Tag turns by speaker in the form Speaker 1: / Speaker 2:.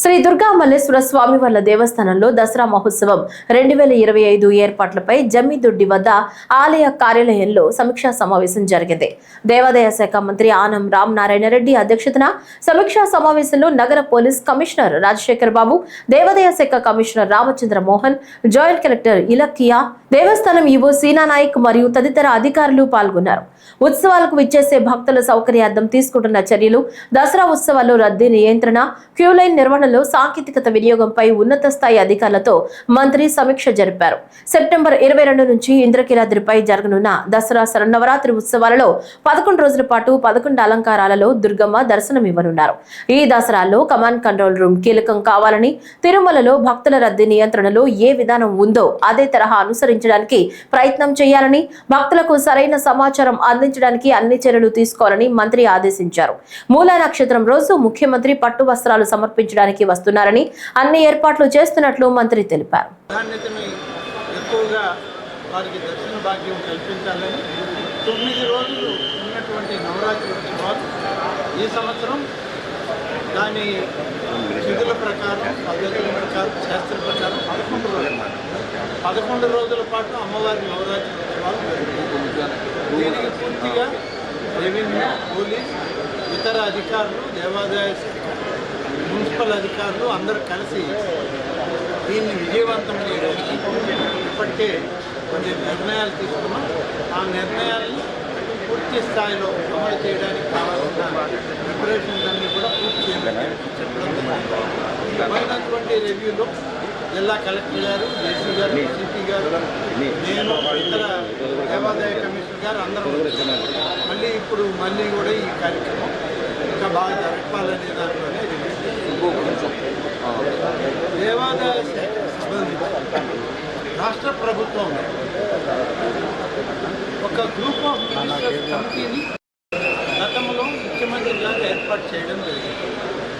Speaker 1: శ్రీ దుర్గా మల్లేశ్వర స్వామి వార్ల దేవస్థానంలో దసరా మహోత్సవం 2025 ఏర్పాట్లపై జమ్మిదొడ్డి వద్ద ఆలయ కార్యాలయంలో సమీక్షా సమావేశం జరిగింది. దేవాదాయ శాఖ మంత్రి ఆనం రామనారాయణ రెడ్డి అధ్యక్షతన సమీక్షా సమావేశంలో నగర పోలీస్ కమిషనర్ రాజశేఖర్ బాబు, దేవాదాయ శాఖ commissioner Ramachandra Mohan, joint collector Ilakiya, దేవస్థానం ఈవో సీనా నాయక్ మరియు తదితర అధికారులు పాల్గొన్నారు. ఉత్సవాలకు విచ్చేసే భక్తుల సౌకర్యార్థం తీసుకుంటున్న చర్యలు, దసరా ఉత్సవాల్లో రద్దీ నియంత్రణ, క్యూలైన్ నిర్వహణలో సాంకేతికత వినియోగంపై ఉన్నత స్థాయి అధికారులతో మంత్రి సమీక్ష జరిపారు. సెప్టెంబర్ 22 నుంచి ఇంద్రకీలాద్రిపై జరగనున్న దసరా శరన్నవరాత్రి ఉత్సవాలలో 11 రోజుల పాటు 11 అలంకారాలలో దుర్గమ్మ దర్శనమివ్వనున్నారు. ఈ దసరాలో కమాండ్ కంట్రోల్ రూమ్ కీలకం కావాలని, తిరుమలలో భక్తుల రద్దీ నియంత్రణలో ఏ విధానం ఉందో అదే తరహా అనుసరించడానికి ప్రయత్నం చేయాలని, భక్తులకు సరైన సమాచారం అందించడానికి అన్ని చర్యలు తీసుకోవాలని మంత్రి ఆదేశించారు. మూలా నక్షత్రం రోజు ముఖ్యమంత్రి పట్టు వస్త్రాలు సమర్పించడానికి వస్తున్నారని, అన్ని ఏర్పాట్లు చేస్తున్నట్లు మంత్రి తెలిపారు.
Speaker 2: ఈ సంవత్సరం దాని విధుల ప్రకారం, పద్ధతుల ప్రకారం, శాస్త్ర ప్రకారం 11 రోజుల పాటు అమ్మవారి నవరాత్రి ఉత్సవాలు జరుగుతాయి. దీనికి పూర్తిగా రెవెన్యూ, పోలీస్, ఇతర అధికారులు, దేవాదాయ మున్సిపల్ అధికారులు అందరూ కలిసి దీన్ని విజయవంతం చేయడానికి ఇప్పటికే కొన్ని నిర్ణయాలు తీసుకున్నాం. ఆ నిర్ణయాలను పూర్తి స్థాయిలో అమలు చేయడానికి కావాల్సిన ప్రిపరేషన్స్ అన్నీ కూడా పూర్తి చేయడానికి చెప్పినటువంటి రివ్యూలో జిల్లా కలెక్టర్ గారు, జేసీ గారు, సిపి గారు, నేను, ఇతర దేవాదాయ కమిషనర్ గారు అందరం మళ్ళీ కూడా ఈ కార్యక్రమం ఇంకా బాగా జరపాలనే దాంట్లోనే దేవాదాయ శాఖ సంబంధించి రాష్ట్ర ప్రభుత్వం ఒక గ్రూప్ ఆఫ్ మినిస్టర్స్ కమిటీని గతంలో ముఖ్యమంత్రి గారు ఏర్పాటు చేయడం జరిగింది.